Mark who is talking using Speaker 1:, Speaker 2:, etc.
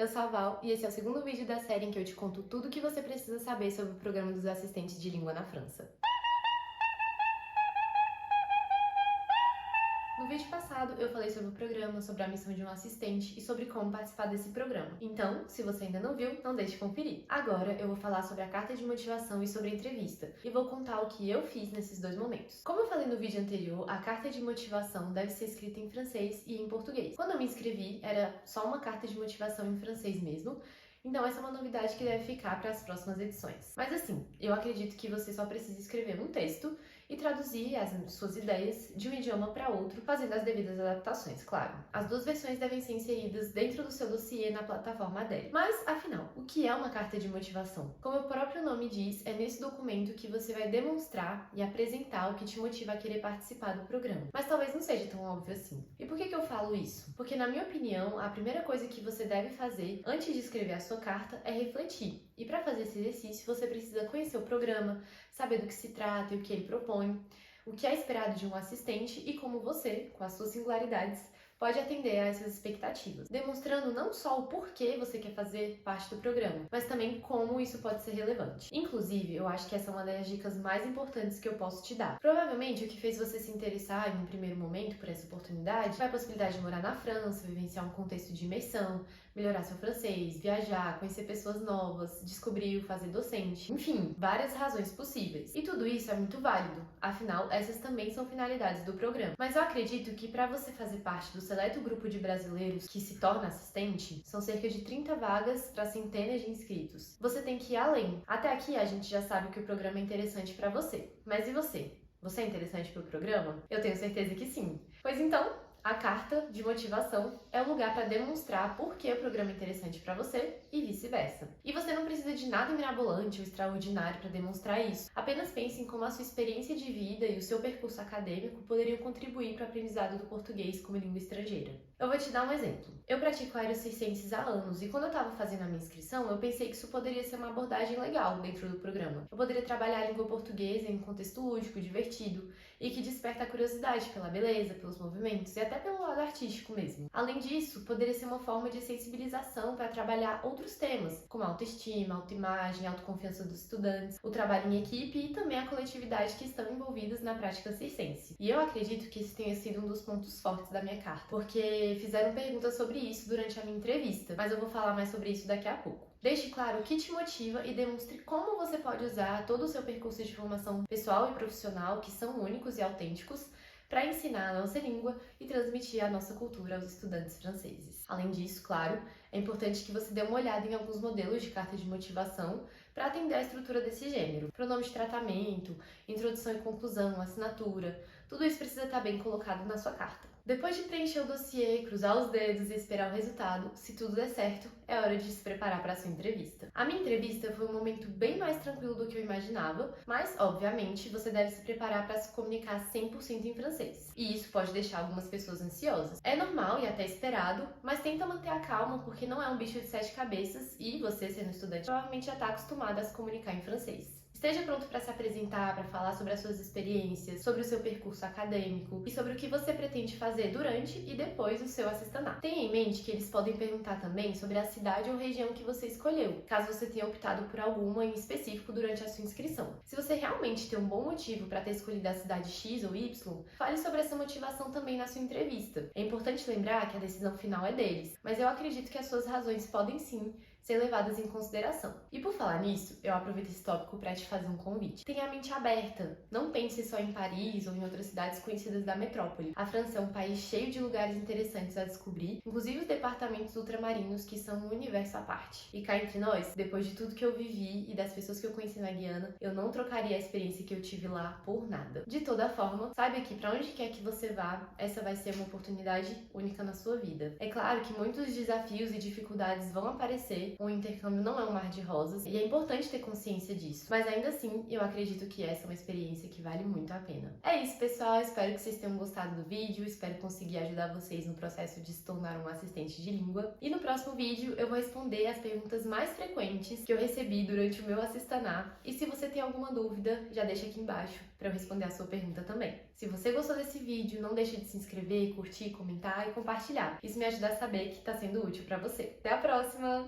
Speaker 1: eu sou a Val e esse é o segundo vídeo da série em que eu te conto tudo o que você precisa saber sobre o programa dos assistentes de língua na França. No vídeo passado, eu falei sobre o programa, sobre a missão de um assistente e sobre como participar desse programa. Então, se você ainda não viu, não deixe de conferir. Agora, eu vou falar sobre a carta de motivação e sobre a entrevista, e vou contar o que eu fiz nesses dois momentos. Como eu falei no vídeo anterior, a carta de motivação deve ser escrita em francês e em português. Quando eu me inscrevi, era só uma carta de motivação em francês mesmo, então essa é uma novidade que deve ficar para as próximas edições. Mas assim, eu acredito que você só precisa escrever um texto e traduzir as suas ideias de um idioma para outro, fazendo as devidas adaptações, claro. As duas versões devem ser inseridas dentro do seu dossiê na plataforma dele. Mas, afinal, o que é uma carta de motivação? Como o próprio nome diz, é nesse documento que você vai demonstrar e apresentar o que te motiva a querer participar do programa. Mas talvez não seja tão óbvio assim. E por que eu falo isso? Porque, na minha opinião, a primeira coisa que você deve fazer antes de escrever a sua carta é refletir. E para fazer esse exercício, você precisa conhecer o programa, saber do que se trata e o que ele propõe, o que é esperado de um assistente e como você, com as suas singularidades, pode atender a essas expectativas, demonstrando não só o porquê você quer fazer parte do programa, mas também como isso pode ser relevante. Inclusive, eu acho que essa é uma das dicas mais importantes que eu posso te dar. Provavelmente, o que fez você se interessar em um primeiro momento por essa oportunidade foi a possibilidade de morar na França, vivenciar um contexto de imersão, melhorar seu francês, viajar, conhecer pessoas novas, descobrir o fazer docente, enfim, várias razões possíveis. E tudo isso é muito válido, afinal, essas também são finalidades do programa. Mas eu acredito que para você fazer parte do seleto grupo de brasileiros que se torna assistente, são cerca de 30 vagas para centenas de inscritos. Você tem que ir além. Até aqui a gente já sabe que o programa é interessante para você. Mas e você? Você é interessante para o programa? Eu tenho certeza que sim. Pois então, a carta de motivação é o lugar para demonstrar por que o programa é interessante para você e vice-versa. E você não precisa de nada mirabolante ou extraordinário para demonstrar isso. Apenas pense em como a sua experiência de vida e o seu percurso acadêmico poderiam contribuir para o aprendizado do português como língua estrangeira. Eu vou te dar um exemplo. Eu pratico aerocircenses há anos e quando eu estava fazendo a minha inscrição, eu pensei que isso poderia ser uma abordagem legal dentro do programa. Eu poderia trabalhar a língua portuguesa em um contexto lúdico, divertido e que desperta a curiosidade pela beleza, pelos movimentos e até pelo lado artístico mesmo. Além disso, poderia ser uma forma de sensibilização para trabalhar outros temas, como autoestima, autoimagem, autoconfiança dos estudantes, o trabalho em equipe e também a coletividade que estão envolvidas na prática circense. E eu acredito que esse tenha sido um dos pontos fortes da minha carta, porque fizeram perguntas sobre isso durante a minha entrevista, mas eu vou falar mais sobre isso daqui a pouco. Deixe claro o que te motiva e demonstre como você pode usar todo o seu percurso de formação pessoal e profissional, que são únicos e autênticos, para ensinar a nossa língua e transmitir a nossa cultura aos estudantes franceses. Além disso, claro, é importante que você dê uma olhada em alguns modelos de carta de motivação para atender a estrutura desse gênero. Pronome de tratamento, introdução e conclusão, assinatura, tudo isso precisa estar bem colocado na sua carta. Depois de preencher o dossiê, cruzar os dedos e esperar o resultado, se tudo der certo, é hora de se preparar para a sua entrevista. A minha entrevista foi um momento bem mais tranquilo do que eu imaginava, mas, obviamente, você deve se preparar para se comunicar 100% em francês. E isso pode deixar algumas pessoas ansiosas. É normal e até esperado, mas tenta manter a calma porque não é um bicho de 7 cabeças e você, sendo estudante, provavelmente já está acostumado a se comunicar em francês. Esteja pronto para se apresentar, para falar sobre as suas experiências, sobre o seu percurso acadêmico e sobre o que você pretende fazer durante e depois do seu assistanato. Tenha em mente que eles podem perguntar também sobre a cidade ou região que você escolheu, caso você tenha optado por alguma em específico durante a sua inscrição. Se você realmente tem um bom motivo para ter escolhido a cidade X ou Y, fale sobre essa motivação também na sua entrevista. É importante lembrar que a decisão final é deles, mas eu acredito que as suas razões podem sim ser levadas em consideração. E por falar nisso, eu aproveito esse tópico para te fazer um convite. Tenha a mente aberta. Não pense só em Paris ou em outras cidades conhecidas da metrópole. A França é um país cheio de lugares interessantes a descobrir, inclusive os departamentos ultramarinos, que são um universo à parte. E cá entre nós, depois de tudo que eu vivi e das pessoas que eu conheci na Guiana, eu não trocaria a experiência que eu tive lá por nada. De toda forma, saiba que para onde quer que você vá, essa vai ser uma oportunidade única na sua vida. É claro que muitos desafios e dificuldades vão aparecer, você, o intercâmbio não é um mar de rosas e é importante ter consciência disso. Mas ainda assim, eu acredito que essa é uma experiência que vale muito a pena. É isso, pessoal. Espero que vocês tenham gostado do vídeo. Espero conseguir ajudar vocês no processo de se tornar um assistente de língua. E no próximo vídeo eu vou responder as perguntas mais frequentes que eu recebi durante o meu Assistaná. E se você tem alguma dúvida, já deixa aqui embaixo para eu responder a sua pergunta também. Se você gostou desse vídeo, não deixe de se inscrever, curtir, comentar e compartilhar. Isso me ajuda a saber que está sendo útil para você. Até a próxima!